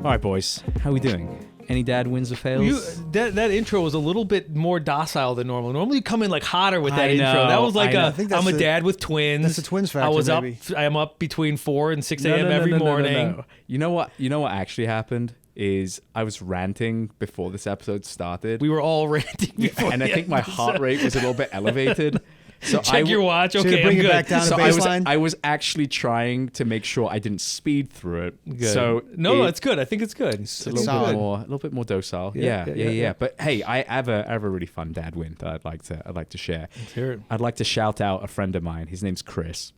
All right, boys. How we doing? Any dad wins or fails? That intro was a little bit more docile than normal. Normally you come in like hotter with that I know, intro. That was like I I'm a dad with twins. That's the twins factor, I was maybe. I'm up between 4 and 6 a.m. every morning. No. You know what actually happened is I was ranting before this episode started. We were all ranting before. And I think my heart rate was a little bit elevated. So Check your watch. So Okay, bring I'm it good. back down So to I was, baseline. I was actually trying to make sure I didn't speed through it. Good. So no, it's good. I think it's good. It's a little bit more docile. Yeah. But hey, I have a really fun dad win that I'd like to share. Let's hear it. I'd like to shout out a friend of mine. His name's Chris,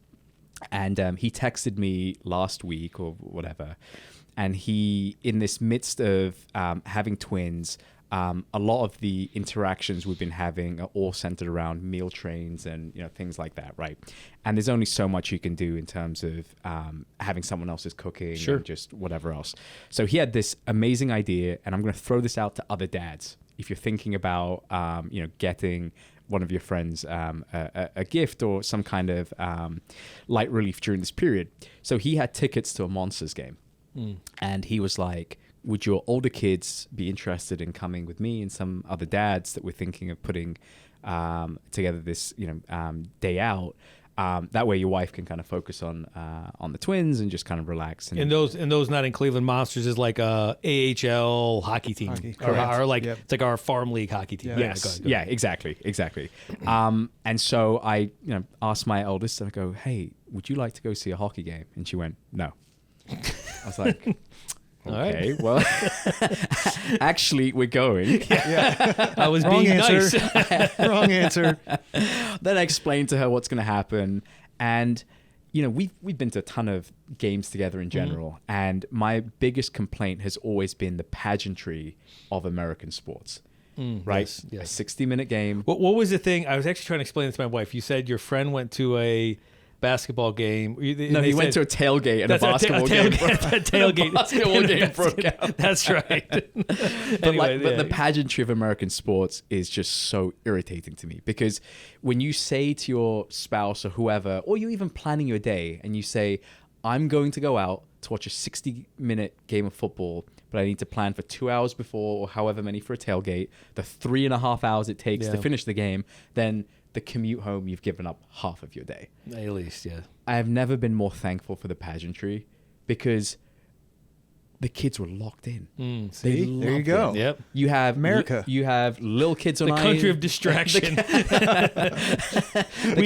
and he texted me last week or whatever, and he, in this midst of having twins, a lot of the interactions we've been having are all centered around meal trains and things like that, right? And there's only so much you can do in terms of having someone else's cooking Sure. and just whatever else. So he had this amazing idea, and I'm going to throw this out to other dads. If you're thinking about getting one of your friends a gift or some kind of light relief during this period. So he had tickets to a Monsters game, and he was like, would your older kids be interested in coming with me and some other dads that we're thinking of putting together this day out? That way your wife can kind of focus on the twins and just kind of relax. And those not in Cleveland Monsters is like a AHL hockey team, or like it's like our farm league hockey team. Yeah. Go ahead. Yeah, exactly. And so I asked my eldest, and I go, hey, would you like to go see a hockey game? And she went, no. I was like, okay, right. well, actually, we're going. I was Wrong being answer. nice. Wrong answer. Then I explained to her what's going to happen, and we've been to a ton of games together in general, and my biggest complaint has always been the pageantry of American sports. Right, yes. A 60-minute game. What was the thing? I was actually trying to explain this to my wife. You said your friend went to a basketball game. No, he went to a tailgate and a basketball game. Tailgate. Basketball game broke out. That's right. But the pageantry of American sports is just so irritating to me, because when you say to your spouse or whoever, or you're even planning your day, and you say, I'm going to go out to watch a 60-minute game of football, but I need to plan for 2 hours before, or however many for a tailgate, the 3.5 hours it takes to finish the game, then the commute home, you've given up half of your day. At least, yeah. I have never been more thankful for the pageantry, because the kids were locked in. See, there you go. Yep. You have America. You have little kids on The country of distraction. We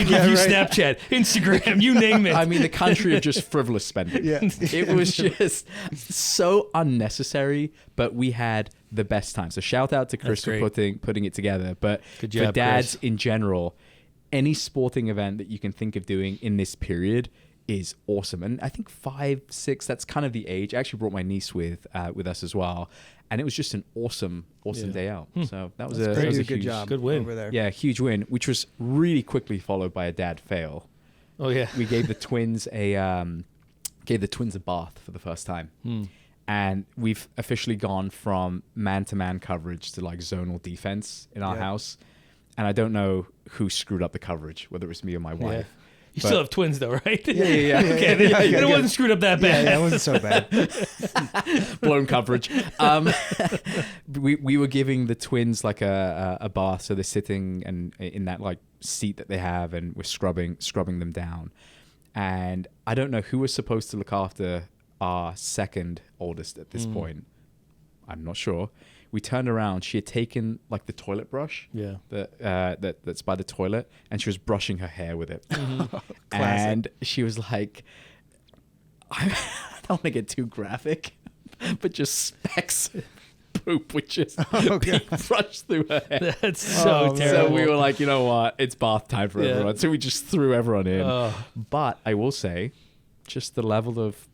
give you Snapchat, Instagram, you name it. I mean, the country of just frivolous spending. Yeah. It was just so unnecessary, but we had the best time. So shout out to Chris for putting it together. But Good job, for dads Chris. in general, any sporting event that you can think of doing in this period is awesome. And I think 5, 6, that's kind of the age. I actually brought my niece with us as well, and it was just an awesome day out. So that was a good job. Good win over there. Yeah, huge win, which was really quickly followed by a dad fail. Oh yeah. We gave the twins a bath for the first time. And we've officially gone from man-to-man coverage to like zonal defense in our house. And I don't know who screwed up the coverage, whether it was me or my wife. You still have twins though, right? Yeah. Okay, it wasn't screwed up that bad. Yeah, it wasn't so bad. Blown coverage. We were giving the twins like a bath, so they're sitting and in that like seat that they have, and we're scrubbing them down. And I don't know who was supposed to look after our second oldest at this point. I'm not sure. We turned around. She had taken like the toilet brush, that's by the toilet, and she was brushing her hair with it. And she was like, I don't want to get too graphic, but just specks of poop would just being brushed through her hair. That's so terrible. So we were like, you know what? It's bath time for everyone. So we just threw everyone in. But I will say, just the level of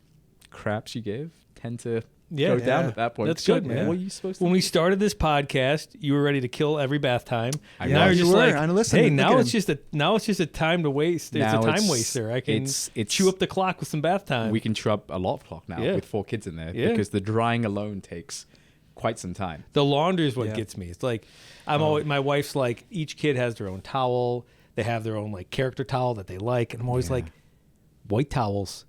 crap she gave tend to go down at that point. That's good, man. What are you supposed to When do? we started this podcast, you were ready to kill every bath time. I Now was. you're You just were. like, I listened. hey, Look now at it's just a time to waste. It's Now a time it's- waster. I can it's- chew up the clock with some bath time. We can chew up a lot of clock now with 4 kids in there because the drying alone takes quite some time. The laundry is what gets me. It's like my wife's like, each kid has their own towel. They have their own like character towel that they like, and I'm always like, white towels,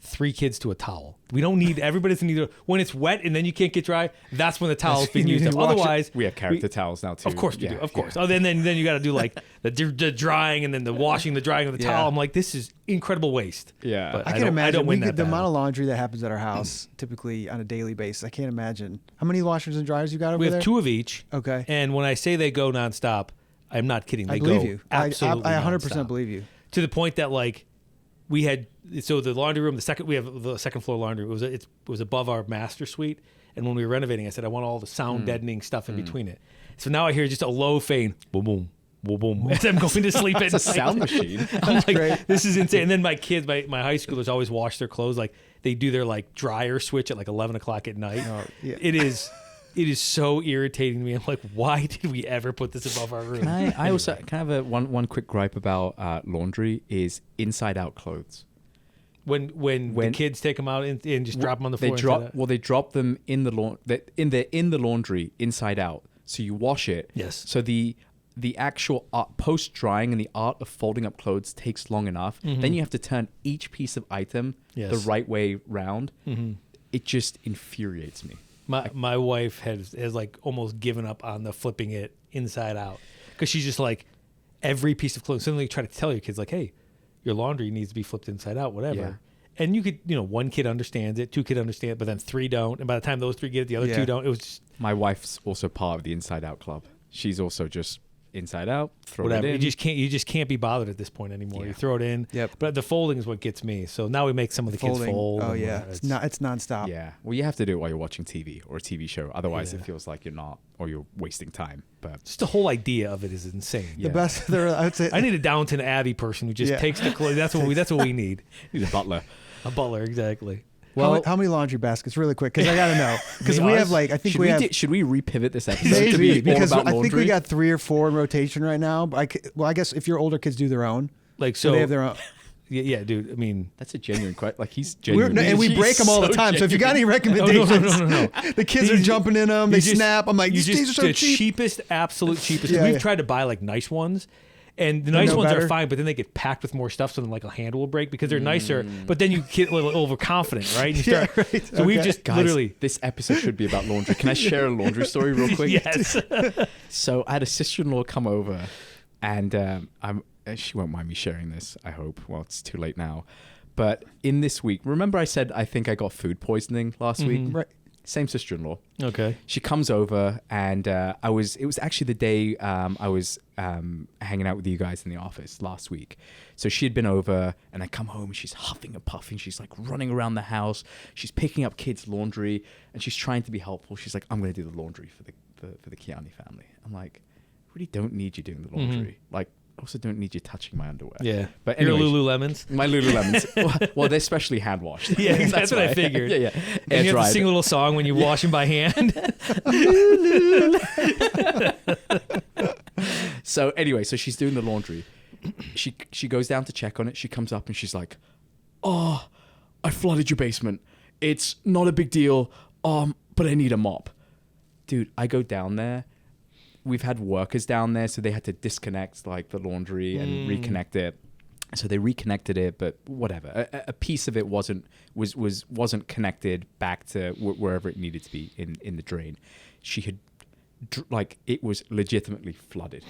3 kids to a towel. We don't need everybody doesn't need when it's wet and then you can't get dry. That's when the towel's being used up. Otherwise, we have character towels now too. Of course we do. Of course. Oh, then you got to do like the drying and then the washing, the drying of the towel. I'm like, this is incredible waste. Yeah, but I can imagine we get the amount of laundry that happens at our house typically on a daily basis. I can't imagine how many washers and dryers you got over there. We have 2 of each. Okay. And when I say they go nonstop, I'm not kidding. They I believe go you. absolutely I 100% nonstop. believe you. To the point that like we had the laundry room, we have the second floor laundry. It was above our master suite, and when we were renovating, I said I want all the sound deadening stuff in between it. So now I hear just a low faint boom boom boom boom as I'm going to sleep at night. It's a sound machine. I'm like, this is insane. And then my kids, my high schoolers always wash their clothes. Like they do their like dryer switch at like 11 o'clock at night. Oh, yeah. It is so irritating to me. I'm like, why did we ever put this above our room? I also kind of one quick gripe about laundry is inside out clothes. When the kids take them out and just drop them on the floor. They drop them in the laundry inside out. So you wash it. Yes. So the actual post drying and the art of folding up clothes takes long enough. Mm-hmm. Then you have to turn each piece of item the right way round. Mm-hmm. It just infuriates me. My wife has like almost given up on the flipping it inside out because she's just like every piece of clothes. Suddenly you try to tell your kids like, hey, your laundry needs to be flipped inside out, whatever. Yeah. And you could, 1 kid understands it, 2 kids understand it, but then 3 don't. And by the time those 3 get it, the other 2 don't. It was just My wife's also part of the inside out club. She's also just inside out, throw whatever. it in. You just can't be bothered at this point anymore. Yeah. You throw it in. Yep. But the folding is what gets me. So now we make some of the kids fold. Oh and yeah, whatever. it's nonstop. Yeah. Well, you have to do it while you're watching TV or a TV show. Otherwise, it feels like you're not, or you're wasting time. But Just the whole idea of it is insane. Yeah. The best there, I would say. I need a Downton Abbey person who just takes the clothes. That's what we need. need a butler. A butler, exactly. Well, how many laundry baskets? Really quick, because I gotta know. Because we have like, I think Should we repivot this episode to maybe be all because about I laundry? think we got 3 or 4 in rotation right now. But I guess if your older kids do their own, Like so they have their own. Yeah, dude. I mean, That's a genuine question. Like he's genuine. And we break them all the time. So if you got any recommendations, no. the kids are jumping in them. They snap. I'm like, you these just are so the cheap. cheapest, absolute cheapest. Yeah, We've yeah. tried to buy like nice ones, and the nice no ones better. are fine, but then they get packed with more stuff, so then like a handle will break because they're nicer. But then you get a little overconfident, right? And you Yeah, start, right. So we've Okay. just Guys, literally. this episode should be about laundry. Can I share a laundry story real quick? Yes. So I had a sister-in-law come over, and she won't mind me sharing this, I hope. Well, it's too late now. But in this week, remember I said I think I got food poisoning last week? Right. Same sister-in-law. Okay. She comes over, and it was actually the day I was hanging out with you guys in the office last week. So she had been over, and I come home, and she's huffing and puffing. She's like running around the house. She's picking up kids' laundry, and she's trying to be helpful. She's like, I'm going to do the laundry for the Kiani family. I'm like, really don't need you doing the laundry. Like, I also don't need you touching my underwear. Yeah. But Your anyway, Lululemons. my Lululemons. well, they're specially hand washed. Yeah, that's what I figured. Yeah. And you have to Air-dried. sing a little song when you wash them by hand. So anyway, so she's doing the laundry. She goes down to check on it. She comes up and she's like, "Oh, I flooded your basement. It's not a big deal. But I need a mop." Dude, I go down there. We've had workers down there, so they had to disconnect like the laundry and reconnect it. So they reconnected it, but whatever. A piece of it wasn't connected back to wherever it needed to be in the drain. She had it was legitimately flooded.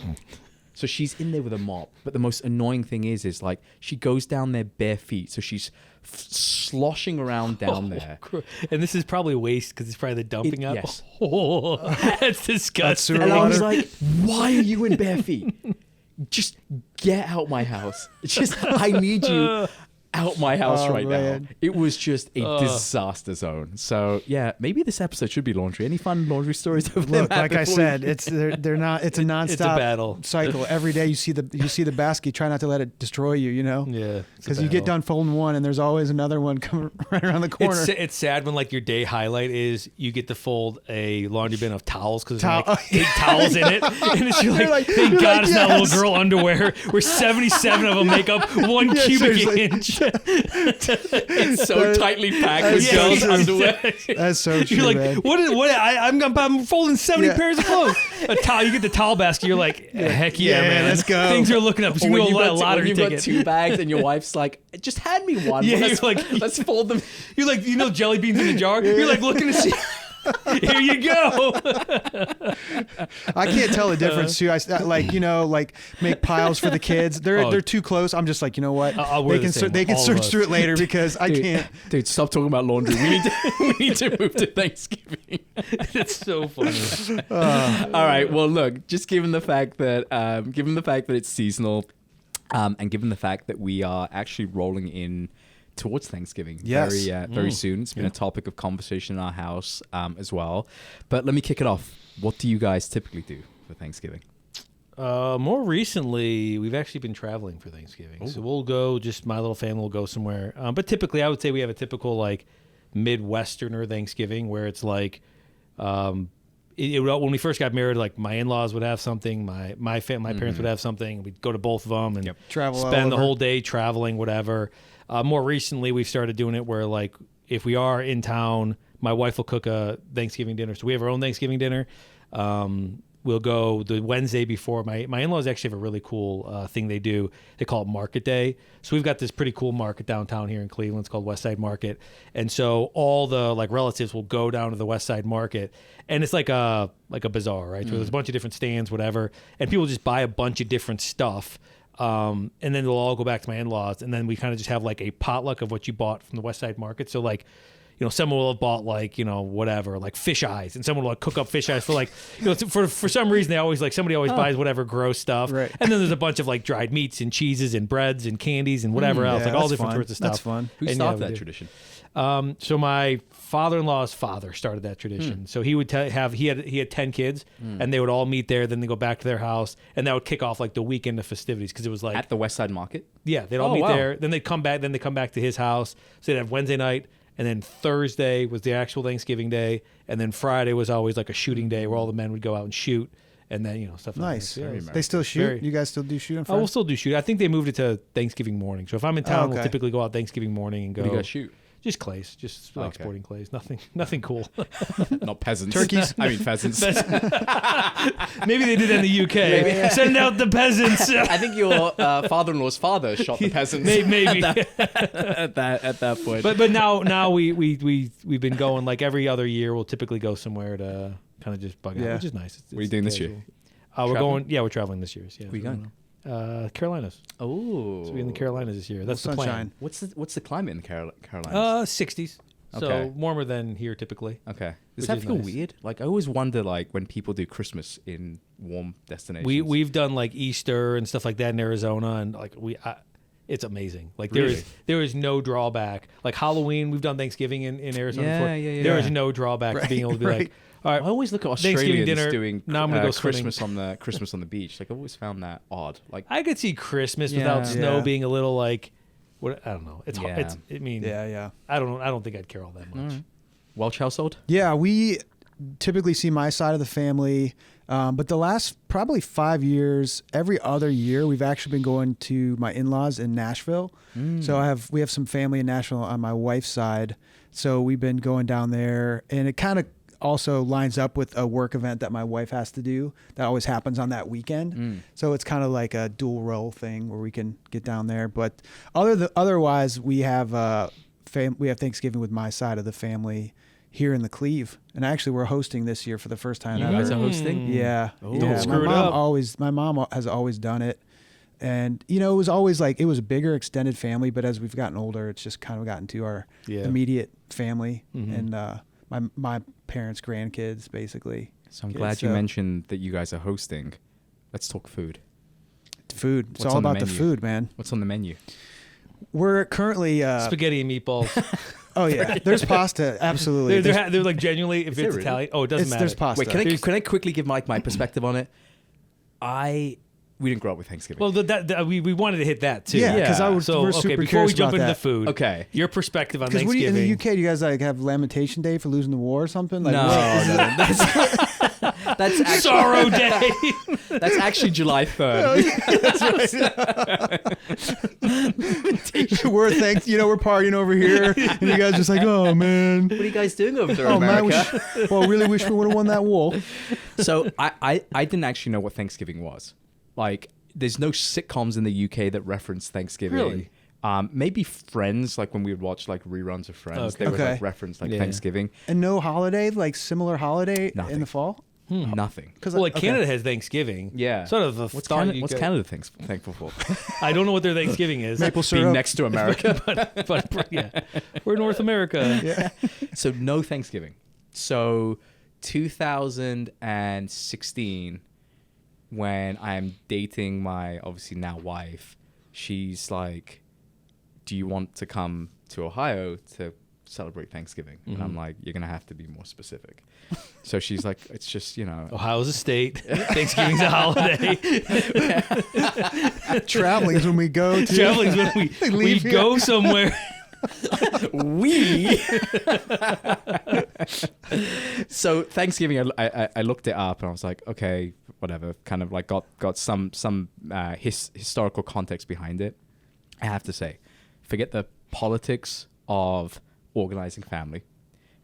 So she's in there with a mop, but the most annoying thing is like she goes down there bare feet, so she's sloshing around down there. And this is probably waste because it's probably the dumping up. Yes. Oh, that's disgusting. And I was like, why are you in bare feet? Just get out my house. It's just, I need you out my house right man. now. It was just a disaster zone. So yeah, maybe this episode should be laundry. Any fun laundry stories of them? Look, like I before said, they're not. It's a nonstop It's a battle. cycle. Every day you see the basket. Try not to let it destroy you. You know. Yeah. Because you get done folding one, and there's always another one coming right around the corner. It's sad when like your day highlight is you get to fold a laundry bin of towels because there's like 8 towels in it, and it's thank God it's not little girl underwear where 77 of them make up 1 cubic seriously. inch. It's so tightly packed with girls' underwear. That's so true, You're like, man. I'm folding 70 Yeah. pairs of clothes. A towel, you get the towel basket. You're like, heck yeah, Yeah, man. let's go. Things are looking up. Or You when go you've a got, lottery when you've got ticket. 2 bags and your wife's like, just hand me one. Yeah, Well, you're like, let's fold them. You're like, jelly beans in a jar. You're like looking to see. Here you go. I can't tell the difference too. Like make piles for the kids. They're too close. I'm just like, you know what? I'll wear They the same they can one, all search of us. through it later because I can't. Dude, stop talking about laundry. We need to move to Thanksgiving. It's so funny. All right. Well, look, just given the fact that it's seasonal, and given the fact that we are actually rolling in towards Thanksgiving Yes. very soon. It's been a topic of conversation in our house as well. But let me kick it off. What do you guys typically do for Thanksgiving? More recently, we've actually been traveling for Thanksgiving. Ooh. So we'll go, just my little family will go somewhere. But typically, I would say we have a typical like Midwesterner Thanksgiving where it's like, when we first got married, like my in-laws would have something, my parents would have something. We'd go to both of them and Travel all spend the over. whole day traveling, whatever. More recently, we've started doing it where like if we are in town, my wife will cook a Thanksgiving dinner. So we have our own Thanksgiving dinner. We'll go the Wednesday before. My in-laws actually have a really cool thing they do. They call it Market Day. So we've got this pretty cool market downtown here in Cleveland. It's called West Side Market. And so all the like relatives will go down to the West Side Market, and it's like a bazaar, right? So there's a bunch of different stands, whatever, and people just buy a bunch of different stuff. And then they'll all go back to my in-laws, and then we kind of just have like a potluck of what you bought from the West Side Market. So like, someone will have bought like, whatever, like fish eyes, and someone will like cook up fish eyes for like, for some reason they always like, somebody always buys whatever gross stuff. Right. And then there's a bunch of like dried meats and cheeses and breads and candies and whatever else, yeah, like all that's different fun. sorts of stuff. That's fun. Who And, started we that do. tradition? So my father-in-law's father started that tradition. So he would he had 10 kids, and they would all meet there. Then they go back to their house, and that would kick off like the weekend of festivities because it was like At the West Side Market? yeah, they'd all Oh, meet wow. there. Then they'd come back. Then they come back to his house. So they'd have Wednesday night, and then Thursday was the actual Thanksgiving day, and then Friday was always like a shooting day where all the men would go out and shoot, and then stuff. Nice. Like that. Yeah, They still shoot. very- You guys still do shoot on Oh, Friday? we'll still do shoot. I think they moved it to Thanksgiving morning. So if I'm in town, we'll okay. typically go out Thanksgiving morning and go. What do you guys shoot? Just clays, just like Okay. sporting clays. Nothing cool. Not peasants. Turkeys? I mean pheasants. Maybe they did that in the UK. Send out the peasants. I think your father-in-law's father shot the peasants. Maybe. at that point. But now we've been going like every other year. We'll typically go somewhere to kind of just bug out, Yeah. which is nice. What are you doing this year? We're Traveling? going. Yeah, we're traveling this year. Yeah, Where you going? Carolinas. Oh, So we're in the Carolinas this year. That's the plan. Sunshine. What's the climate in the Carolinas? 60s. So Okay. warmer than here typically. Okay. which Does that is feel nice. weird? Like I always wonder, like when people do Christmas in warm destinations. We've done like Easter and stuff like that in Arizona, and like it's amazing. Like Really? there is no drawback. Like Halloween, we've done Thanksgiving in Arizona Yeah, before. yeah. There is no drawback to being able to be like, all I right, always look at Thanksgiving Australians dinner, doing now I'm gonna go swimming. Christmas on the beach. Like I've always found that odd. Like I could see Christmas Yeah. without snow Yeah. being a little like, what I don't know. It's Yeah. it's. I mean, Yeah. I don't think I'd care all that much. Welch household. Yeah, we typically see my side of the family, but the last probably 5 years, every other year, we've actually been going to my in-laws in Nashville. So we have some family in Nashville on my wife's side, so we've been going down there, and it kind of also lines up with a work event that my wife has to do that always happens on that weekend. So it's kind of like a dual role thing where we can get down there. But otherwise, we have Thanksgiving with my side of the family here in the Cleve, and actually we're hosting this year for the first time You ever. guys are hosting? Yeah, Oh. yeah. Don't screw it up. My mom has always done it, and it was always like it was a bigger extended family. But as we've gotten older, it's just kind of gotten to our immediate family and my parents' grandkids, basically. So I'm Kids, glad you so- mentioned that you guys are hosting. Let's talk food. Food. It's What's all on the about the menu? food, man. What's on the menu? We're currently. Spaghetti and meatballs. Oh yeah, there's pasta. Absolutely. they're like genuinely, if Is it it's really? Italian. Oh, it doesn't matter. There's pasta. Wait, can I quickly give my perspective on it? We didn't grow up with Thanksgiving. Well, we wanted to hit that too. Yeah, because Yeah. So we're okay, super before curious we jump about into that. the food, Okay. your perspective on Because Thanksgiving. in the UK, do you guys like have Lamentation Day for losing the war or something? Like, no, what is it? that's That's actually, Sorrow Day. that's actually July 3rd. We're we're partying over here, and you guys just like, oh man. What are you guys doing over there, Oh man, America? really wish we would have won that war. So I didn't actually know what Thanksgiving was. Like, there's no sitcoms in the UK that reference Thanksgiving. Really? Maybe Friends, like when we would watch like reruns of Friends, they would Okay. like reference like Yeah. Thanksgiving. And no holiday, like similar holiday Nothing. in the fall. Nothing. Because Well, like Canada has Thanksgiving. Yeah. Sort of a What's thought Canada, you what's could- Canada thankful for? I don't know what their Thanksgiving is. maple Being syrup. next to America. but yeah, we're North America. Yeah. So no Thanksgiving. So 2016, when I'm dating my obviously now wife, she's like, do you want to come to Ohio to celebrate Thanksgiving? And I'm like, you're going to have to be more specific. So she's like, it's just, Ohio's a state. Thanksgiving's a holiday. Traveling is when we go to. Traveling's when we Leave here. go somewhere. we. So Thanksgiving, I looked it up and I was like, okay, whatever. Kind of like got some historical context behind it. I have to say, forget the politics of organizing family.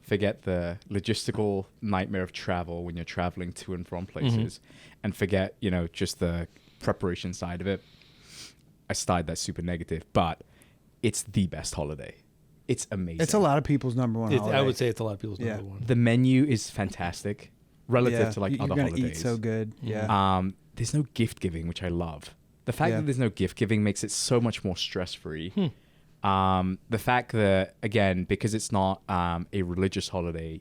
Forget the logistical nightmare of travel when you're traveling to and from places, and forget just the preparation side of it. I started that super negative, but it's the best holiday. It's amazing. It's a lot of people's number one holiday. I would say it's a lot of people's Yeah. number one. The menu is fantastic relative to like You're other gonna holidays. eat so good. Yeah. There's no gift giving, which I love. The fact Yeah. that there's no gift giving makes it so much more stress free. The fact that, again, because it's not a religious holiday,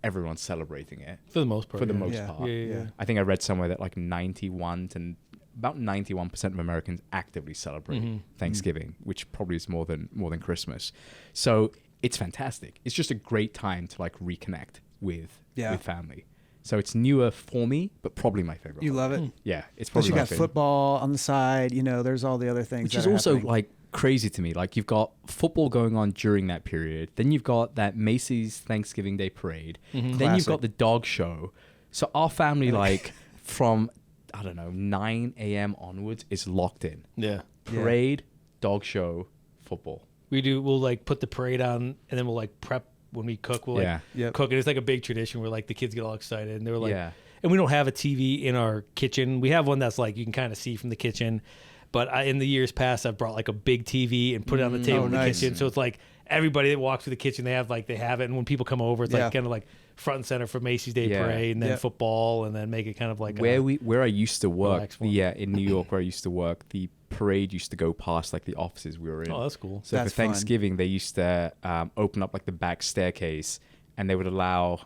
everyone's celebrating it For the most part. for the yeah. most Yeah. part. Yeah. I think I read somewhere that like 91% of Americans actively celebrate Thanksgiving, which probably is more than Christmas. So it's fantastic. It's just a great time to like reconnect with family. So it's newer for me, but probably my favorite. You love it. Yeah, it's Plus probably you my got favorite. football on the side. There's all the other things. Which that is are also happening. like crazy to me. Like you've got football going on during that period. Then you've got that Macy's Thanksgiving Day parade. Then you've Classic. got the dog show. So our family, like from, I don't know, 9 a.m. onwards is locked in. Yeah. Parade, dog show, football. We'll like put the parade on and then we'll like prep when we cook. We'll like Yeah. Yep. cook it. It's like a big tradition where like the kids get all excited and they were like, Yeah. and we don't have a TV in our kitchen. We have one that's like, you can kind of see from the kitchen. But in the years past, I've brought like a big TV and put it on the table in the nice. kitchen. So it's like everybody that walks through the kitchen, they have it. And when people come over, it's Yeah. like kind of like front and center for Macy's Day Yeah. Parade and then Yeah. football and then make it kind of like Where I used to work, relaxed one. in New York where I used to work, the parade used to go past like the offices we were in. oh, that's cool. So That's for fun. Thanksgiving, they used to open up like the back staircase, and they would allow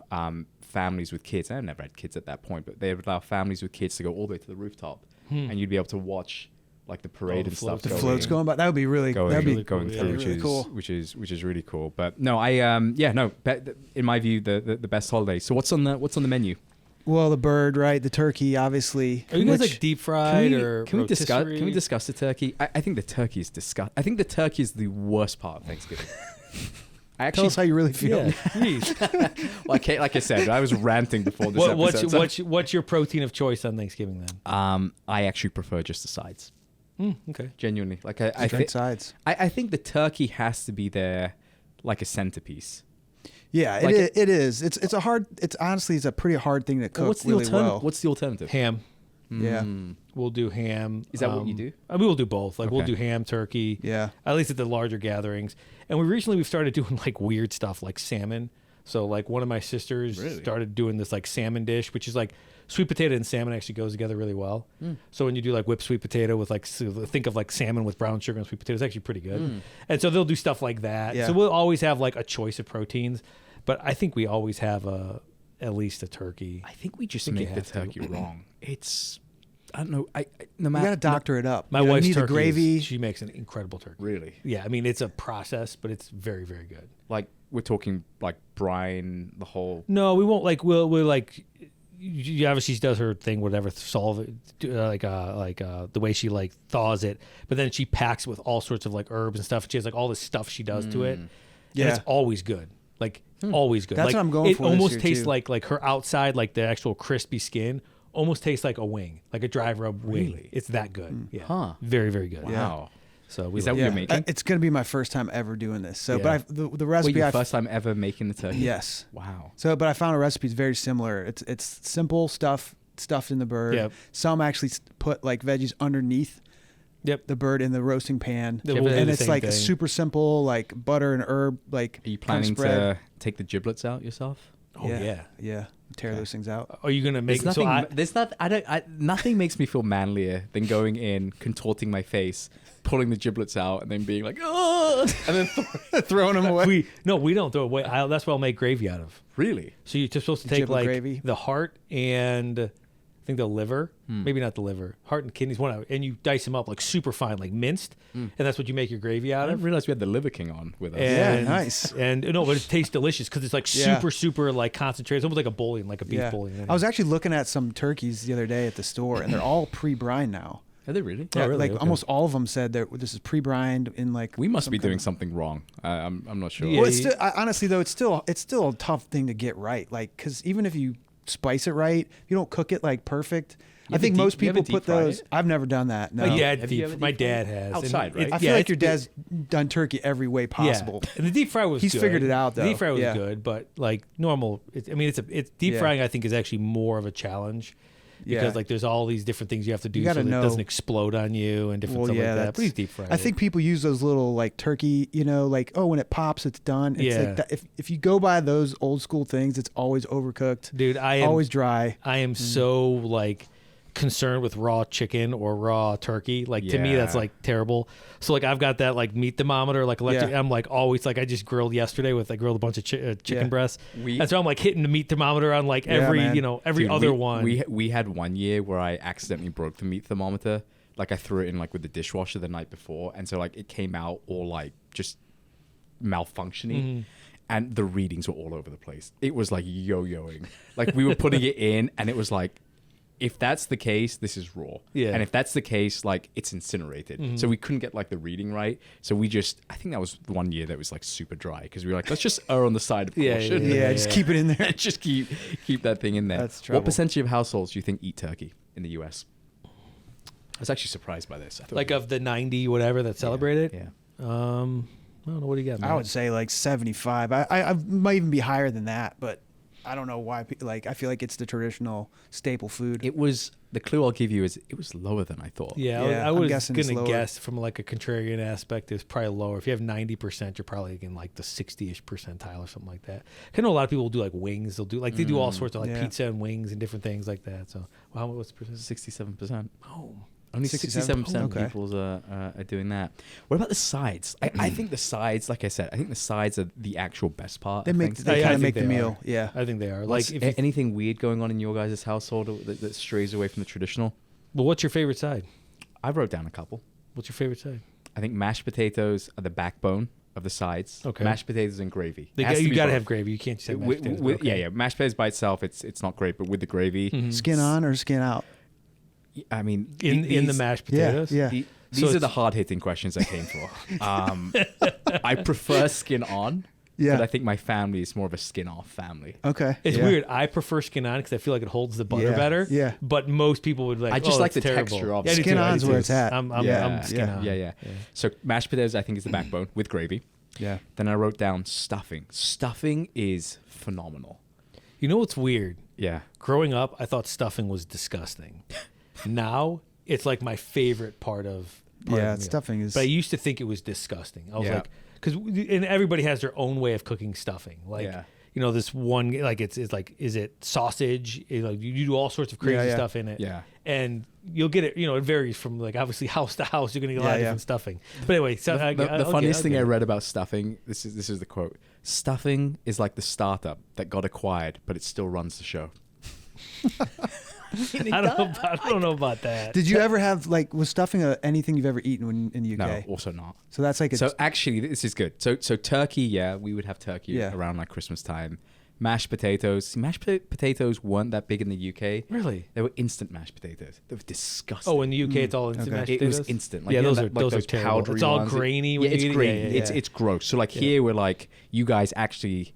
families with kids. I never had kids at that point, but they would allow families with kids to go all the way to the rooftop, and you'd be able to watch like the parade the and stuff. floats. the floats going by. That would be really. going, That'd be really cool, going yeah. through, That'd which be is really cool. which is really cool. But no, in my view, the best holiday. So what's on the menu? Well, the bird, right? The turkey, obviously. Are you guys which- like deep fried or Can we rotisserie? discuss the turkey? I think the turkey is I think the turkey is the worst part of Thanksgiving. I Tell us how you really feel. Yeah, please. like I said, I was ranting before this episode. so- What's your protein of choice on Thanksgiving then? I actually prefer just the sides. Okay. Genuinely, like I Great sides. I think the turkey has to be there, like a centerpiece. Yeah, Like it is. It's a hard. It's honestly, it's a pretty hard thing to cook. What's the really alternative? well. What's the alternative? Ham. Yeah. We'll do ham. Is that what you do? I mean, we'll do both. Like we'll Okay. do ham, turkey. Yeah. At least at the larger gatherings. And we've started doing like weird stuff like salmon. So like one of my sisters Really? started doing this like salmon dish, which is like sweet potato and salmon actually goes together really well. So when you do like whipped sweet potato with like think of like salmon with brown sugar and sweet potato, it's actually pretty good. And so they'll do stuff like that. Yeah. So we'll always have like a choice of proteins, but I think we always have at least a turkey. I think we just think you make the have to. turkey wrong. It's I don't know. No You matter got to doctor it up. My You know, you wife's need the turkey, gravy. she makes an incredible turkey. really Yeah, I mean it's a process, but it's very, very good. like we're talking like brine the whole. No, we won't like. We'll like. Obviously, she does her thing, whatever, solve it, the way she like thaws it. But then she packs it with all sorts of like herbs and stuff. She has like all this stuff she does to it. Yeah. And it's always good. Like Always good. That's like, what I'm going it for this almost year, tastes too. like her outside, like the actual crispy skin, almost tastes like a wing, like a dry rub wing. Really? It's that good. Yeah. Huh. Very, very good. Wow. So we Is that like what it. you're making? It's going to be my first time ever doing this. So, Yeah. but the Wait, recipe, your first time ever making the turkey? yes. Wow. So, but I found a recipe is very similar. It's simple stuff stuffed in the bird. Yep. Some actually put like veggies underneath Yep. the bird in the roasting pan, Yeah, we'll do and the it's same like thing. super simple, like butter and herb, like Are you kind of planning spread. to take the giblets out yourself? Oh yeah. yeah. Tear those things out. Are you gonna make? There's nothing. So I, There's not. I don't. Nothing makes me feel manlier than going in, contorting my face, pulling the giblets out, and then being like, oh, and then Throwing them away. we don't throw it away. That's what I'll make gravy out of. really. So you're just supposed to take Giblet like gravy? the heart and I think the liver, maybe not the liver, heart and kidneys, one out, and you dice them up like super fine, like minced, and that's what you make your gravy I out didn't of. realize we had the Liver King on with us. And, nice. And no, but it tastes delicious because it's like Yeah. super like concentrated. It's almost like a bouillon, like a beef Yeah. bouillon. I was actually looking at some turkeys the other day at the store, and they're all pre-brined now. Are they really? Oh, really? Like Okay. almost all of them said that this is pre-brined in like. We must some be kind doing of- something wrong. I'm not sure. Yeah. Well, it's still, honestly though, it's still a tough thing to get right. Like, because even if you spice it right, if you don't cook it like perfect. I ever think most you ever people put deep fry those. it? I've never done that. No. My dad, Have you ever my deep fried dad it? has. Outside, And right? I feel like your it's- dad's done turkey every way possible. Yeah. And the deep fry was He's good. figured it out, The though. deep fry was Yeah. good, but like normal, it's deep Yeah. frying. I think is actually more of a challenge because Yeah. like there's all these different things you have to do You so gotta that it know. doesn't explode on you and different Well, stuff yeah, like that. that's. But he's deep fried. I think people use those little like turkey, like when it pops, it's done. It's Yeah. like that. If you go by those old school things, it's always overcooked, dude, I am always dry. I am so like concerned with raw chicken or raw turkey. Like to me, Yeah. that's like terrible. So like I've got that like meat thermometer, like electric. Yeah. I'm like always like I just grilled yesterday with I grilled a bunch of chicken Yeah. breasts, We- and so I'm like hitting the meat thermometer on like Yeah, every man. every Dude, other we, one. We had one year where I accidentally broke the meat thermometer. Like I threw it in like with the dishwasher the night before, and so like it came out all like just malfunctioning. And the readings were all over the place. It was like yo-yoing. Like we were putting it in, and it was like, if that's the case, this is raw. Yeah. And if that's the case, like it's incinerated. So we couldn't get like the reading right. So we just, I think that was one year that was like super dry because we were like, let's just err on the side of Yeah, caution. Yeah, just keep it in there. Just keep that thing in there. That's trouble. What percentage of households do you think eat turkey in the US? I was actually surprised by this. I thought like of the 90 whatever that celebrated. Yeah. I don't know, what do you got, man? I would say like 75. I might even be higher than that, but I don't know why. Like I feel like it's the traditional staple food. It was, the clue I'll give you is it was lower than I thought. Yeah, Yeah, I I'm was guessing it's gonna lower. guess from like a contrarian aspect, it's probably lower. If you have 90%, you're probably in like the 60-ish percentile or something like that. I know a lot of people will do like wings. They'll do like they do all sorts of like Yeah. pizza and wings and different things like that. So, wow, what's the percentage? 67%. Oh, Only 67%? 67% of Okay. people are doing that. What about the sides? I think the sides, like I said, I think the sides are the actual best part. They of make Thanksgiving. they I kind of think make the they meal. are. Yeah. I think they are. What's- Like, if you, anything weird going on in your guys' household that strays away from the traditional? well, what's your favorite side? I wrote down a couple. What's your favorite side? I think mashed potatoes are the backbone of the sides. Okay. Mashed potatoes and gravy. It has You be got to both. have gravy. You can't just have mashed With- potatoes. with- Okay. Yeah, yeah. Mashed potatoes by itself, it's not great, but with the gravy, Mhm. Skin on or skin out? I mean, In the these- mashed Yeah, potatoes. yeah. the- So these are it's- the hard-hitting questions I came for. I prefer skin on, Yeah. but I think my family is more of a skin off family. Okay. It's yeah. weird. I prefer skin on because I feel like it holds the butter Yeah, better. yeah. But most people would like. I just oh, like that's the terrible. texture of Yeah, I do Skin too, I do on's too. where it's at. I'm Yeah, skin yeah. on. Yeah. So mashed potatoes, I think, is the backbone with gravy. Yeah. Then I wrote down stuffing. Stuffing is phenomenal. You know what's weird? Yeah. Growing up, I thought stuffing was disgusting. Now it's like my favorite part of. Part Yeah, of the meal. stuffing is. But I used to think it was disgusting. I was Yeah. like, because and everybody has their own way of cooking stuffing. Like, Yeah. this one, like it's like, is it sausage? Like you do all sorts of crazy Yeah, yeah. stuff in it. Yeah. And you'll get it. It varies from like obviously house to house. You're gonna get a lot Yeah, of yeah. different stuffing. But anyway, so The funniest thing I read about stuffing, this is the quote. Stuffing is like the startup that got acquired, but it still runs the show. I don't know about that. Did you ever have was stuffing anything you've ever eaten in the UK? No, also not. So that's like So actually, this is good. So turkey, yeah, we would have turkey Yeah. around like Christmas time. Mashed potatoes. See, potatoes weren't that big in the UK. Really? They were instant mashed potatoes. They were disgusting. Oh, in the UK, it's all instant Okay. mashed It potatoes. was instant. Yeah, you know those are that- like those are terrible. powdery It's all ones. grainy. Yeah, When it's you eat it. grainy. Yeah, yeah, yeah. It's gross. So like here we're like, you guys actually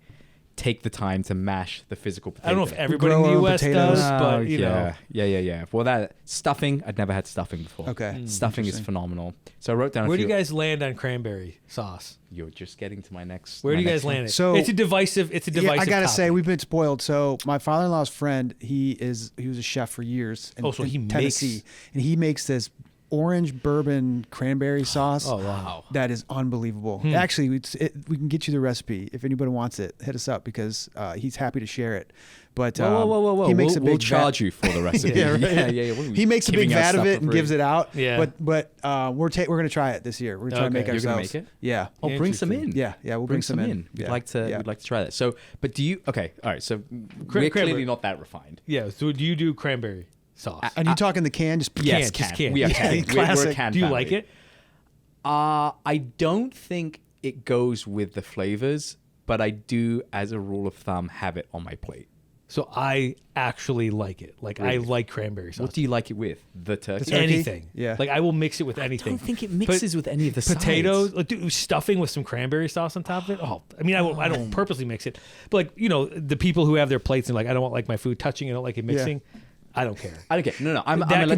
take the time to mash the physical potato. I don't know if everybody in grow the our own U.S. potatoes. does, but you know. Yeah. Well, that stuffing, I'd never had stuffing before. Okay. Stuffing is Interesting. phenomenal. So I wrote down. Where do you guys land on cranberry sauce? You're just getting to my next. Where my do you next guys one. land it? So- It's a divisive. It's a divisive. I gotta say topic. we've been spoiled. So my father-in-law's friend, he was a chef for years in, So in he Tennessee, makes. and he makes this orange bourbon cranberry sauce. Oh wow. That is unbelievable. Actually, we can get you the recipe if anybody wants it. Hit us up because he's happy to share it. But Whoa! he makes we'll a big charge you for the recipe. Yeah, right. yeah. He makes a big Giving us vat of stuff it for and free. gives it out. Yeah. But we're gonna try it this year. We're gonna try to make Okay. it You're gonna ourselves. make it? Yeah. Oh, bring some in. Yeah. We'll bring some in. We'd Yeah. like to. Yeah. We'd like to try that. So, but do you? Okay, all right. So we're Cranberry. clearly not that refined. Yeah. So do you do cranberry sauce? And you talking the can? Just Yes, just can. can. We are Yeah, can. We're a classic. can do you family. like it? I don't think it goes with the flavors, but I do, as a rule of thumb, have it on my plate. So I actually like it. Like I Really? like cranberry sauce. What do you like it with? The turkey. turkey? Anything. Yeah. Like I will mix it with anything. I don't think it mixes with any of the Potatoes, sides. like dude, stuffing with some cranberry sauce on top of it. Oh, I mean, I don't purposely mix it, but like the people who have their plates and like I don't want like my food touching. I don't like it mixing. I don't care. I don't get. No. I'm. That I'm can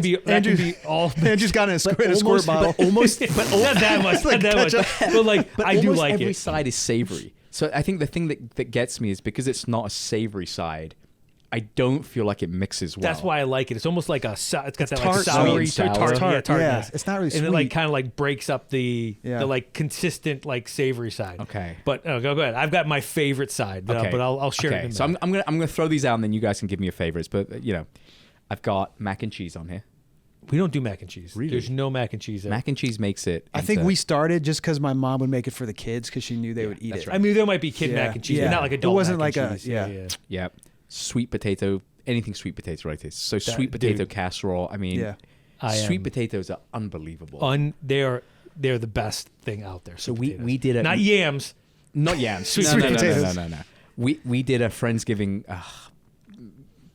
be all. Andrew's got in a squirt bottle. But almost. Not that much. Not that much. But like But I do almost like every it. side is savory. So I think the thing that gets me is because it's not a savory side, I don't feel like it mixes well. That's why I like it. It's almost like it's got that tart, like soury, sweet and tart, sour. yeah, tartness. Yeah, it's not really and it like sweet. kind of like breaks up the Yeah. like consistent like savory side. Okay. But go ahead. I've got my favorite side, but I'll share it. Okay, In a so minute. I'm gonna throw these out and then you guys can give me your favorites. But I've got mac and cheese on here. We don't do mac and cheese. Really? There's no mac and cheese there. Mac and cheese makes it. I think into- we started just because my mom would make it for the kids because she knew they would eat that's it. right. I mean, there might be kid Yeah. mac and cheese, Yeah. but not like It adult. wasn't mac and like a- cheese. yeah. Yeah, sweet potato. Anything sweet potato related. So sweet potato dude. casserole. I mean, Yeah. sweet potatoes are unbelievable. They're the best thing out there. So sweet we potatoes. did a not yams. Not yams. Sweet no, no, potatoes. No. We did a Friendsgiving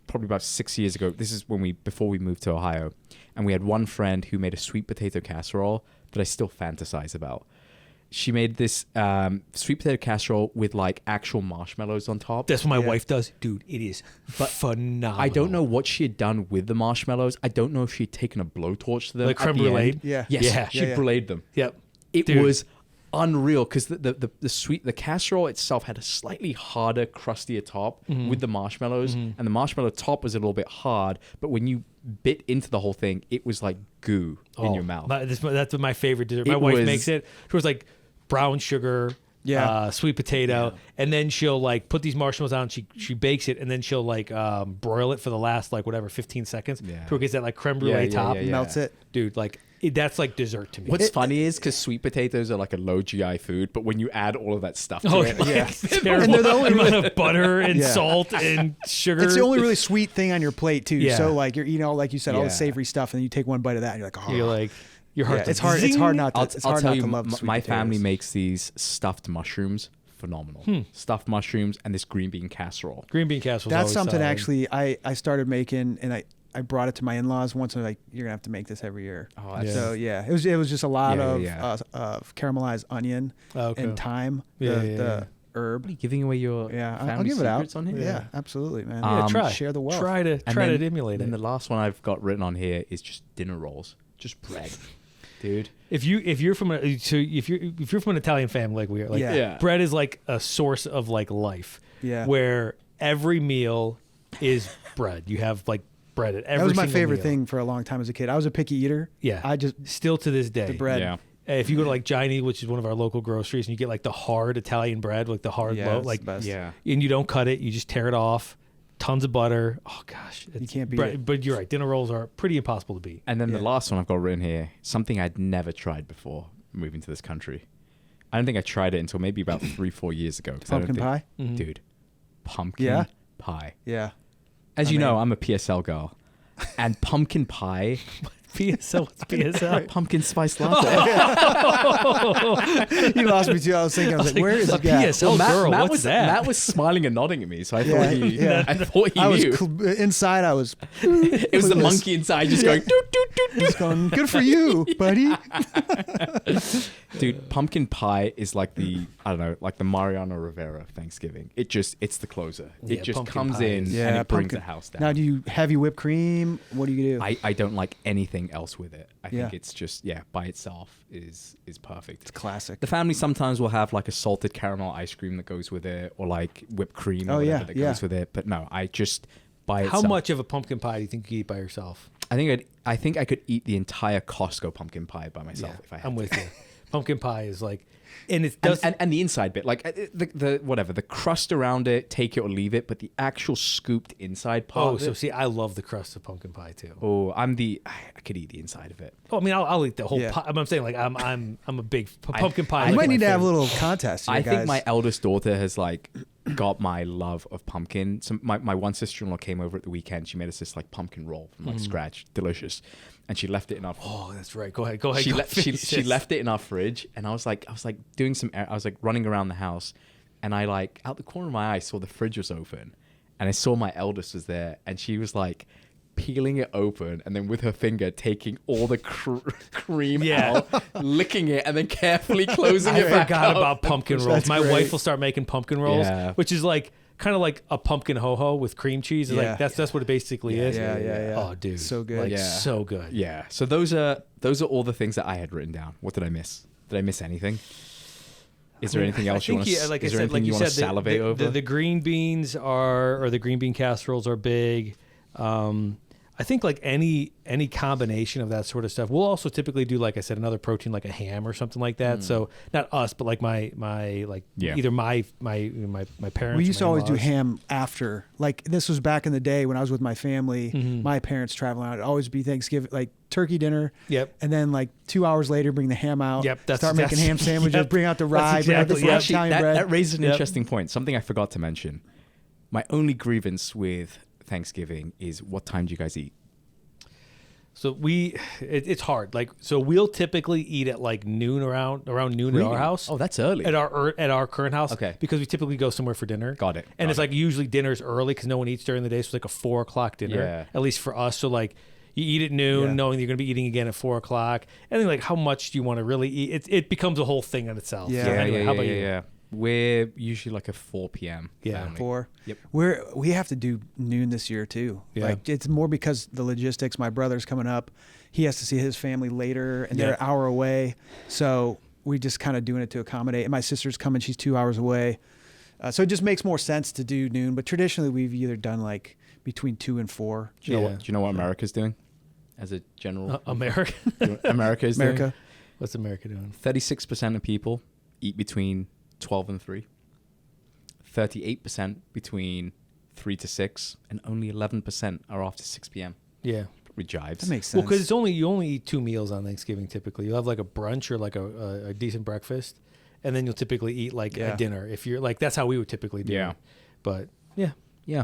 probably about 6 years ago. This is before we moved to Ohio, and we had one friend who made a sweet potato casserole that I still fantasize about. She made this sweet potato casserole with like actual marshmallows on top. That's what my wife does, dude. It is phenomenal. I don't know what she had done with the marshmallows. I don't know if she had taken a blowtorch to them. Like at creme the brulee? end. Yeah. Yes, Yeah. she Yeah. bruleed them. Yep. It Dude. was unreal because the casserole itself had a slightly harder, crustier top with the marshmallows, and the marshmallow top was a little bit hard. But when you bit into the whole thing, it was like goo in your mouth. That's my favorite dessert. My It wife was- makes it. It was like brown sugar, sweet potato, and then she'll like put these marshmallows on. She bakes it, and then she'll like broil it for the last like 15 seconds. Yeah. So it gets that like creme brulee top. yeah. Melts it. Dude, like that's like dessert to me. What's funny is because sweet potatoes are like a low GI food, but when you add all of that stuff to Oh, it, yeah. Terrible And they're the only amount of butter and Yeah. salt and sugar. It's the only really sweet thing on your plate too. Yeah. So like you're like you said, all Yeah. the savory stuff, and then you take one bite of that, and you're like, oh, You're like your heart. yeah, it's hard. It's hard not to. It's I'll hard tell not you, to love sweet my potatoes. family makes these stuffed mushrooms. Phenomenal. Stuffed mushrooms and this green bean casserole. green bean casserole. That's something actually I started making, and I brought it to my in-laws once. And they're like, you're gonna have to make this every year. Oh, that's- So yeah, it was just a lot Yeah, of caramelized onion Okay. and thyme, Yeah, the herb. Are you giving away your Yeah, I'll family give it out. secrets on here? Yeah, absolutely, man. Yeah, try. Share the wealth. Try to And try then- to emulate And it. the last one I've got written on here is just dinner rolls, just bread, dude. If you're from an Italian family like we are, like Yeah. bread is like a source of like life. Yeah. Where every meal is bread. You have like bread at every. That was my single favorite meal. thing for a long time as a kid. I was a picky eater. Yeah. I just still to this day. the bread. Yeah. If you go to like Giant, which is one of our local groceries, and you get like the hard Italian bread, like the hard Yeah, loaf, it's like the best. Yeah. and you don't cut it, you just tear it off. Tons of butter. Oh gosh, You can't beat bread, it. But you're right. Dinner rolls are pretty impossible to beat. And then the Yeah. last one I've got written here, something I'd never tried before moving to this country. I don't think I tried it until maybe about 3-4 years ago. 'Cause I don't Pumpkin think- pie? Mhm. Dude, pumpkin Yeah? pie. Yeah. As I you know, mean- I'm a PSL girl. And pumpkin pie PSL. What's PSL? Pumpkin spice latte. You lost me too. I was thinking, where is a the guy? PSL girl? What's was, that? Matt was smiling and nodding at me, so I Yeah, thought he. yeah. I thought he I was knew. inside. I was. It was the monkey inside just going. Doot, doot, doot, doot. Just going. Good for you, buddy. Dude, pumpkin pie is like the like the Mariano Rivera of Thanksgiving. It's the closer. Yeah, It just pumpkin comes pie in is- and it brings pumpkin. the house down. Now, do you heavy whipped cream? What do you do? I don't like anything else with it. I Yeah. think it's just by itself is perfect. It's classic. The family sometimes will have like a salted caramel ice cream that goes with it, or like whipped cream or whatever that goes with it. But no, I just by How itself. much of a pumpkin pie do you think you eat by yourself? I think I could eat the entire Costco pumpkin pie by myself if I had I'm to. with you. Pumpkin pie is like, and it And, does. and the inside bit, like the whatever, the crust around it, take it or leave it, but the actual scooped inside part. Oh, of so it, see, I love the crust of pumpkin pie too. oh, I could eat the inside of it. Oh, I mean, I'll eat the whole Yeah. pie. I'm saying like I'm a big pumpkin pie. I You is might my need to have a favorite. little contest. Here, I think guys. my eldest daughter has like got my love of pumpkin. So my one sister-in-law came over at the weekend. She made us this like pumpkin roll from like scratch, delicious, and she left it in our. Oh, that's right. Go ahead. She, go she left it in our fridge, and I was like doing some. I was like running around the house, and I like out the corner of my eye saw the fridge was open, and I saw my eldest was there, and she was like peeling it open, and then with her finger taking all the cream out, licking it, and then carefully closing it I back forgot up. about pumpkin rolls. That's My great. wife will start making pumpkin rolls, Yeah. which is like kind of like a pumpkin ho-ho with cream cheese. Yeah. Like that's what it basically is. Yeah. Oh, dude, So good. Like, Yeah. so good. Yeah. So those are all the things that I had written down. What did I miss? Did I miss anything? Is there anything else you want to? Like is I there said, like anything you want to said, salivate over? the green beans or the green bean casseroles are big. I think like any combination of that sort of stuff. We'll also typically do, like I said, another protein like a ham or something like that. So not us, but like my like either my parents. We used or to my always do in-laws. ham after. Like this was back in the day when I was with my family. My parents traveling out. It'd always be Thanksgiving, like turkey dinner. Yep. And then like 2 hours later, bring the ham out. Yep, start making ham sandwiches. yep, Bring out the that's rye. Bring out the exactly- fresh yep. Actually, Italian bread. that raises an Yep. interesting point. Something I forgot to mention. My only grievance with Thanksgiving is what time do you guys eat? So it's hard. Like, so we'll typically eat at like noon, around noon at our house. Oh, that's early. At our current house. Okay. Because we typically go somewhere for dinner. Got it. And Got it's it. like usually dinner's early because no one eats during the day. So it's like a 4 o'clock dinner. Yeah. At least for us. So like you eat at noon, Yeah. knowing you're going to be eating again at 4 o'clock. And then like how much do you want to really eat? It becomes a whole thing on itself. Yeah. So anyway, how about you? Yeah. We're usually like a 4 p.m. Yeah. family. 4. Yep. We have to do noon this year too. Yeah. Like it's more because the logistics. My brother's coming up. He has to see his family later, and they're Yeah. an hour away. So we just kind of doing it to accommodate. And my sister's coming; she's 2 hours away. So it just makes more sense to do noon. But traditionally, we've either done like between 2 and 4. Do you know Yeah. what? Do you know what America's doing? As a general, America. America is America. What's America doing? 36% of people eat between 12 and 3. 38% between 3 to 6, and only 11% are after 6 p.m. Yeah. With jives. That makes Well, sense. because you only eat 2 meals on Thanksgiving typically. You'll have like a brunch or like a decent breakfast, and then you'll typically eat like Yeah. a dinner. If you're like, that's how we would typically do Yeah. it. But yeah, Yeah.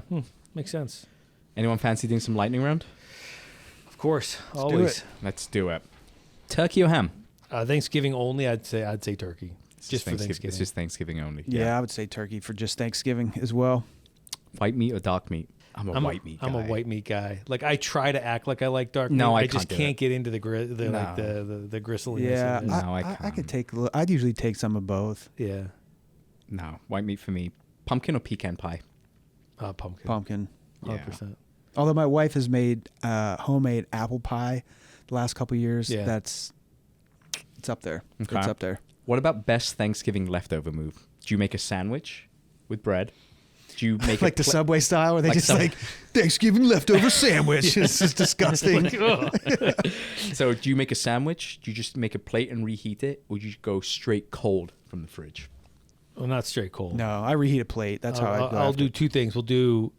makes sense. Anyone fancy doing some lightning round? Of course, do always. it. Let's do it. Turkey or ham? Thanksgiving only. I'd say turkey, It's just for Thanksgiving. It's just Thanksgiving only. Yeah, I would say turkey for just Thanksgiving as well. White meat or dark meat? I'm a white meat guy. I'm a white meat guy. Like I try to act like I like dark meat. No, I just can't do can't it. get into the No. like the gristliness. Yeah, of it. No, I I can't. could take. I'd usually take some of both. Yeah. No, white meat for me. Pumpkin or pecan pie? Pumpkin. Pumpkin. 100%. Although my wife has made homemade apple pie the last couple of years. Yeah. It's up there. Okay. It's up there. What about best Thanksgiving leftover move? Do you make a sandwich with bread? Do you make Like the Subway style where they Like just Sub- like Thanksgiving leftover sandwich. It's just disgusting. So do you make a sandwich? Do you just make a plate and reheat it, or do you go straight cold from the fridge? Well, not straight cold. No, I reheat a plate. That's how I go. I'll after. do two things. We'll do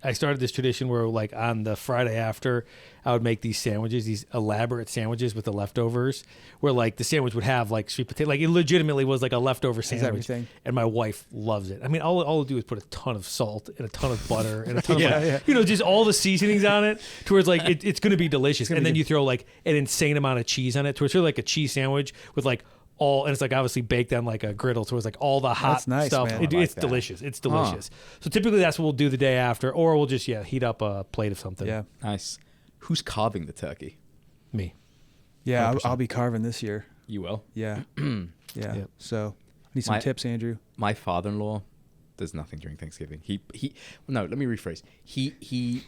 I started this tradition where like on the Friday after, I would make these sandwiches, these elaborate sandwiches with the leftovers, where like the sandwich would have like sweet potato, like it legitimately was like a leftover sandwich. everything. And my wife loves it. I mean, all I'll do is put a ton of salt and a ton of butter and a ton Yeah, of, yeah. you know, just all the seasonings on it to where it's like, it's going to be delicious. And then you throw like an insane amount of cheese on it to where it's really like a cheese sandwich with like all, and it's like obviously baked on like a griddle. So it's like all the hot That's nice, stuff. man. It's I like that. delicious. It's delicious. So typically that's what we'll do the day after, or we'll just, heat up a plate of something. Yeah. Nice. Who's carving the turkey? Me. Yeah, 100%. I'll be carving this year. You will. Yeah. Yeah. Yep. So need some tips, Andrew. My father-in-law does nothing during Thanksgiving. No, let me rephrase. He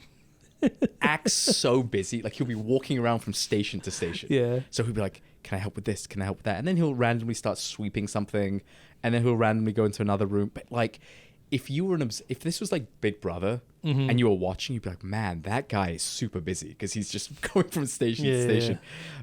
acts so busy. Like he'll be walking around from station to station. Yeah. So he'll be like, can I help with this? Can I help with that? And then he'll randomly start sweeping something, and then he'll randomly go into another room. But like, if this was like Big Brother and you were watching, you'd be like, man, that guy is super busy because he's just going from station to station.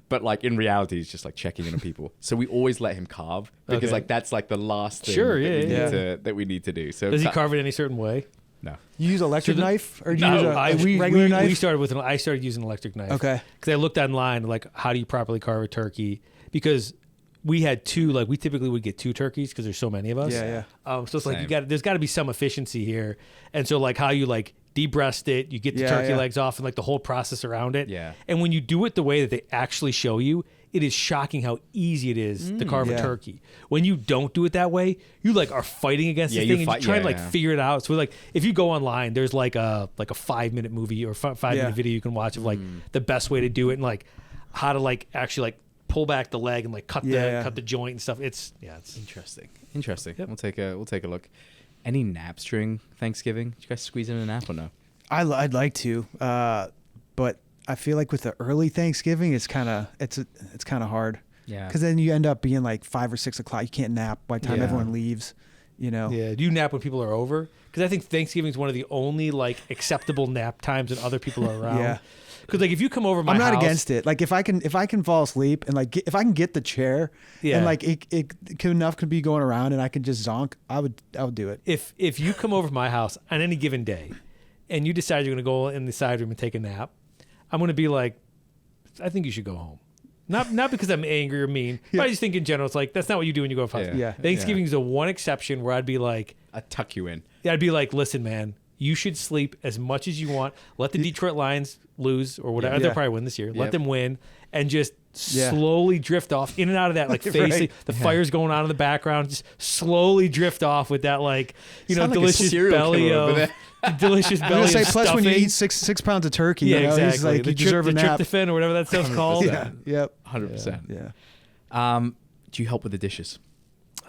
But like in reality, he's just like checking in on people. So we always let him carve because Okay. like that's like the last thing Sure, that we need to do. So Does he carve it any certain way? No. You use electric knife or do you No, use a regular knife? I started using an electric knife. Okay. Because I looked online, like, how do you properly carve a turkey? Because we had two, like, we typically would get two turkeys because there's so many of us. Yeah. So it's like Same. there's got to be some efficiency here, and so like how you like de-breast it, you get the turkey legs off, and like the whole process around it. Yeah. And when you do it the way that they actually show you, it is shocking how easy it is to carve a Yeah. turkey. When you don't do it that way, you like are fighting against Yeah, the you thing and fight- you try to yeah, like yeah. figure it out. So like if you go online, there's like a 5-minute movie or 5-minute video you can watch of like the best way to do it and like how to like actually like pull back the leg and like cut the joint and stuff. It's Interesting. Yep. Yep. We'll take a look. Any naps during Thanksgiving? Did you guys squeeze in a nap or no? I'd like to, but I feel like with the early Thanksgiving, it's kind of hard. Yeah. Because then you end up being like 5 or 6 o'clock. You can't nap by the time Yeah. everyone leaves. You know. Yeah. Do you nap when people are over? Because I think Thanksgiving is one of the only like acceptable nap times when other people are around. Yeah. Because like if you come over my I'm not house, against it. Like if I can fall asleep and like if I can get the chair and like enough could be going around and I could just zonk, I would do it. if you come over to my house on any given day, and you decide you're going to go in the side room and take a nap, I'm going to be like, I think you should go home. Not because I'm angry or mean, but I just think in general, it's like, that's not what you do when you go to house. Yeah. Thanksgiving is the one exception where I'd be like, I tuck you in. I'd be like, listen, man, you should sleep as much as you want. Let the Detroit Lions lose or whatever. Yeah. They'll probably win this year. Let Yep. them win and just slowly drift off in and out of that, like facing the fire's going on in the background, just slowly drift off with that, like, Sound like a delicious serial belly killer over of there. delicious I belly was of gonna say, plus when you stuffing. eat six pounds of turkey, Yeah, you know, exactly. it's like you deserve a nap. tryptophan or whatever that stuff's called. Yeah. Yep. 100%. Yeah. Do you help with the dishes?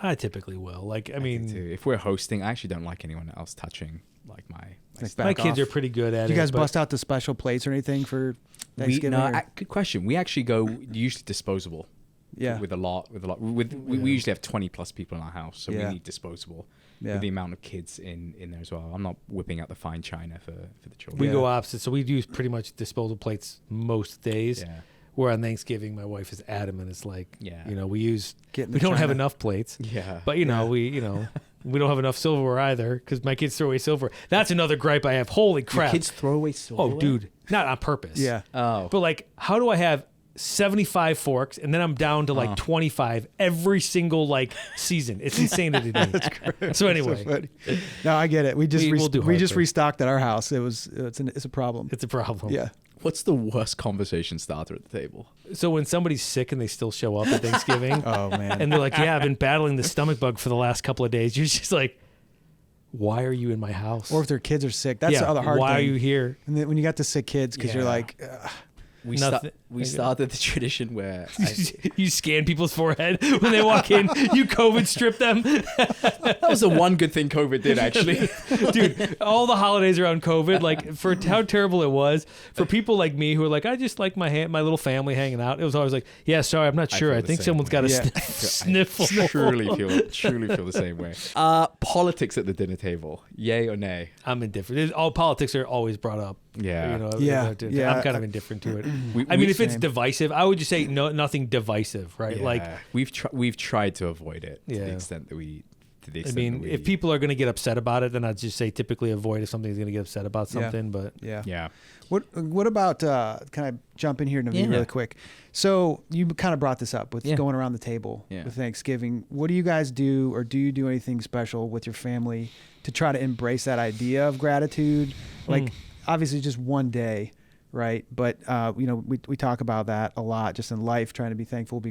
I typically will. Like, I mean, If we're hosting, I actually don't like anyone else touching like my Like stuff. my back kids off. are pretty good at Do it. you guys but bust out the special plates or anything for Thanksgiving? or- Good question. We actually go usually disposable. Yeah. With a lot. We usually have 20 plus people in our house, so Yeah. we need disposable. Yeah. With the amount of kids in there as well. I'm not whipping out the fine china for the children. We Yeah. go opposite. So we use pretty much disposable plates most days. Yeah. Where on Thanksgiving, my wife is adamant. It's like, Yeah. we Get in we the don't have china. enough plates. Yeah. But we don't have enough silverware either because my kids throw away silverware. That's another gripe I have. Holy Your crap! kids throw away silver. Oh, dude, not on purpose. Yeah. Oh. But like, how do I have 75 forks and then I'm down to like 25 every single like season? It's insanity to me. That's great. So anyway, Funny. No, I get it. We just We'll do we just Hartford. restocked at our house. It's a problem. it's a problem. Yeah. What's the worst conversation starter at the table? So when somebody's sick and they still show up at Thanksgiving Oh man. and they're like, yeah, I've been battling the stomach bug for the last couple of days. You're just like, why are you in my house? Or if their kids are sick, that's the other hard why thing. are you here? And then when you got the sick kids, because you're Yeah. like, We Nothing- started the tradition where You scan people's forehead when they walk in. You COVID strip them. that was the one good thing COVID did actually. Dude, all the holidays around COVID, like for how terrible it was for people like me who are like, I just like my little family hanging out. It was always like, yeah, sorry, I'm not I sure. feel I the think same someone's way. got a Yeah. sniffle. truly feel the same way. Politics at the dinner table, yay or nay? I'm indifferent. All politics are always brought up. Yeah. Yeah. I'm kind of indifferent to it. We- I mean, we- if it's same. divisive, I would just say nothing divisive, right? Yeah. Like, we've tried to avoid it to Yeah. the extent that we to the I extent mean, that if people are going to get upset about it, then I'd just say typically avoid if somebody's going to get upset about something. But Yeah. What about, can I jump in here, Naveed, really quick? So you kind of brought this up with going around the table with Thanksgiving. What do you guys do, or do you do anything special with your family to try to embrace that idea of gratitude? Like, obviously just one day, right? But, we talk about that a lot just in life, trying to be thankful,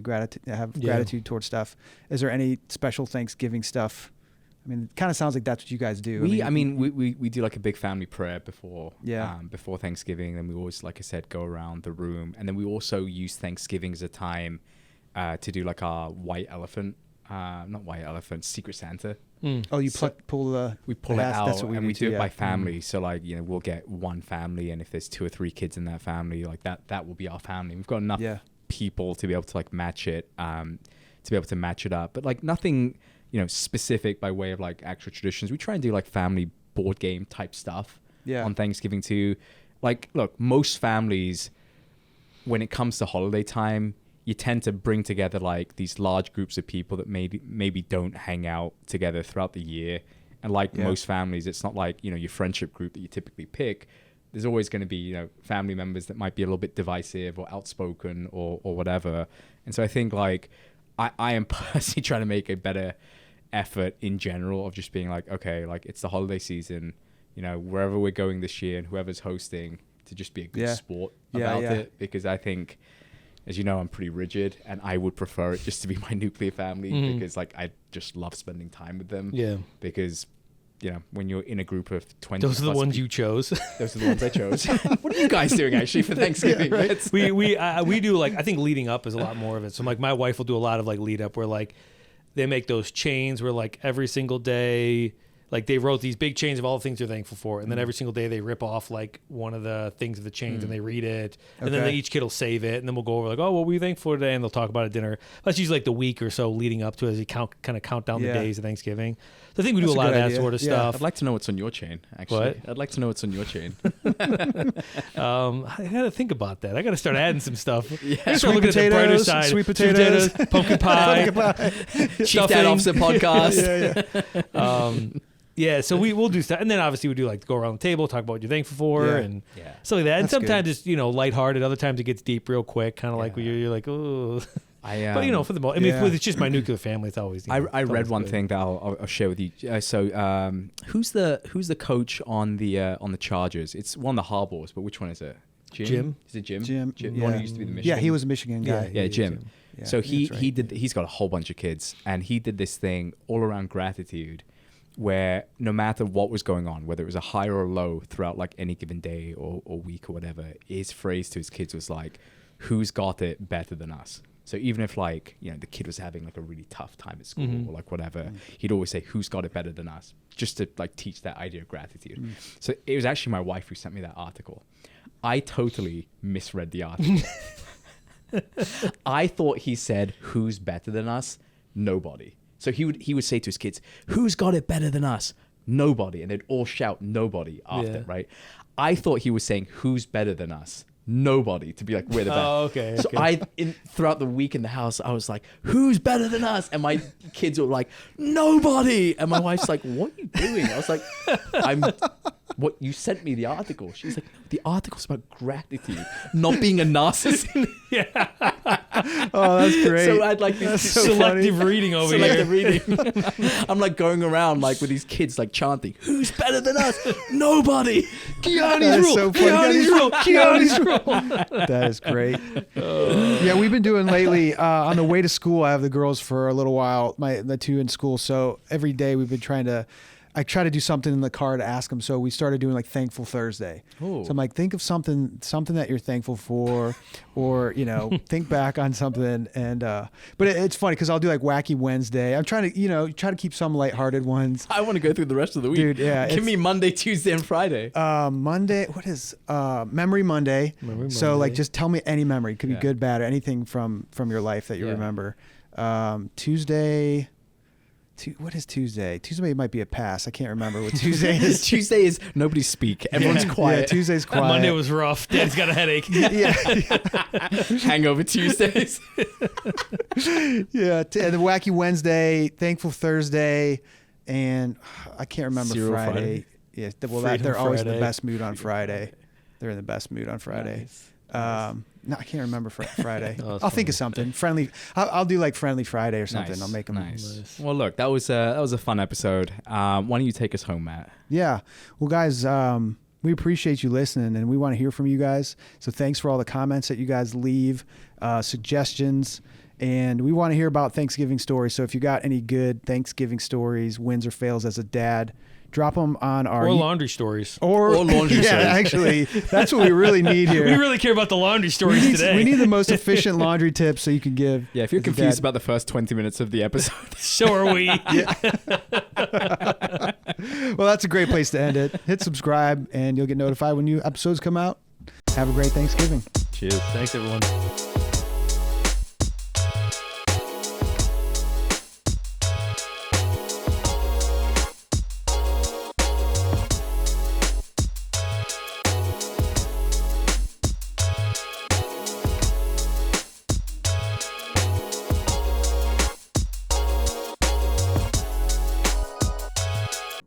have gratitude towards stuff. Is there any special Thanksgiving stuff? I mean, it kind of sounds like that's what you guys do. We do like a big family prayer before Thanksgiving. And we always, like I said, go around the room. And then we also use Thanksgiving as a time to do like our Secret Santa. Oh, you pull we pull it out, that's what we do it by family. So like, we'll get one family, and if there's 2 or 3 kids in that family, like that will be our family. We've got enough people to be able to like match it, up. But like nothing, specific by way of like actual traditions. We try and do like family board game type stuff on Thanksgiving too. Like, look, most families, when it comes to holiday time, you tend to bring together like these large groups of people that maybe don't hang out together throughout the year. And like most families, it's not like, your friendship group that you typically pick. There's always going to be, family members that might be a little bit divisive or outspoken or whatever. And so I think like I am personally trying to make a better effort in general of just being like, okay, like it's the holiday season, wherever we're going this year and whoever's hosting, to just be a good sport about it. Because I think, as you know, I'm pretty rigid, and I would prefer it just to be my nuclear family because like I just love spending time with them. Yeah. Because, when you're in a group of 20, those are the ones you chose. Those are the ones I chose. What are you guys doing actually for Thanksgiving? Right? We do like, I think leading up is a lot more of it. So like my wife will do a lot of like lead up where like they make those chains where like every single day, like they wrote these big chains of all the things they're thankful for. And then every single day they rip off like one of the things of the chains and they read it. And then each kid will save it. And then we'll go over like, oh, what were you thankful for today? And they'll talk about it at dinner. That's usually like the week or so leading up to it as you count down the days of Thanksgiving. So I think we do a lot of that sort of stuff. I'd like to know what's on your chain, actually. What? I'd like to know what's on your chain. I got to think about that. I got to start adding some stuff. Sweet start looking potatoes, at the brighter side. Sweet potatoes. Pumpkin pie. Chief Dad Officer podcast. So we'll do stuff. And then obviously we do like go around the table, talk about what you're thankful for and stuff like that. And sometimes it's, lighthearted. Other times it gets deep real quick, kind of like when you're like, oh. But for the most, it's just my nuclear family. It's always. I read one thing that I'll share with you. Who's the coach on the Chargers? It's one of the Harbaughs, but which one is it? Jim? Is it Jim? Jim. The one who used to be the Michigan. Yeah, he was a Michigan guy. Yeah, Jim. Yeah, so he's got a whole bunch of kids, and he did this thing all around gratitude, where no matter what was going on, whether it was a high or a low throughout like any given day or week or whatever, his phrase to his kids was like, "Who's got it better than us?" So even if like, the kid was having like a really tough time at school or like whatever, he'd always say, "Who's got it better than us?" Just to like teach that idea of gratitude. So it was actually my wife who sent me that article. I totally misread the article. I thought he said, "Who's better than us?" Nobody. So he would say to his kids, "Who's got it better than us?" Nobody. And they'd all shout nobody after, right? I thought he was saying, "Who's better than us?" Nobody, to be like, we're the best. Oh, okay. So throughout the week in the house, I was like, "Who's better than us?" And my kids were like, "Nobody." And my wife's like, "What are you doing?" I was like, "What? You sent me the article." She's like, "The article's about gratitude, not being a narcissist." Oh, that's great. So I'd like this selective reading over here. Reading. I'm like going around like with these kids like chanting, "Who's better than us?" Nobody. Kiani's rule. So Kiani's rule. Kiani's rule. That is great. Yeah, we've been doing lately on the way to school. I have the girls for a little while, the 2 in school. So every day we've been I try to do something in the car to ask them. So we started doing like Thankful Thursday. Ooh. So I'm like, think of something that you're thankful for, or think back on something. And but it's funny because I'll do like Wacky Wednesday. I'm trying to try to keep some lighthearted ones. I want to go through the rest of the week, dude. Yeah, give me Monday, Tuesday, and Friday. Monday, what is Memory Monday? So like, just tell me any memory. It could be good, bad, or anything from your life that you remember. Tuesday. What is Tuesday? Tuesday might be a pass. I can't remember what Tuesday is. Tuesday is nobody speak. Everyone's quiet. Yeah, Tuesday's quiet. Monday was rough. Dad's got a headache. Hangover Tuesdays. And the Wacky Wednesday, Thankful Thursday. and I can't remember Cereal Friday. Friday? Yeah, Freedom they're always in the Friday. best mood on Friday. They're in the best mood on Friday. Nice. No, I can't remember Friday. Oh, that's I'll think funny. of something. Friendly. I'll do like Friendly Friday or something. Nice. I'll make them. Nice. Well, look, that was a fun episode. Why don't you take us home, Matt? Yeah. Well, guys, we appreciate you listening, and we want to hear from you guys. So thanks for all the comments that you guys leave, suggestions, and we want to hear about Thanksgiving stories. So if you got any good Thanksgiving stories, wins or fails as a dad, drop them on our Or laundry stories. or laundry yeah, stories. Actually, that's what we really need here. We really care about the laundry stories today. We need the most efficient laundry tips so you can give. Yeah, if you're as a confused dad. about the first 20 minutes of the episode, So are we. Well, that's a great place to end it. Hit subscribe, and you'll get notified when new episodes come out. Have a great Thanksgiving. cheers. Thanks, everyone.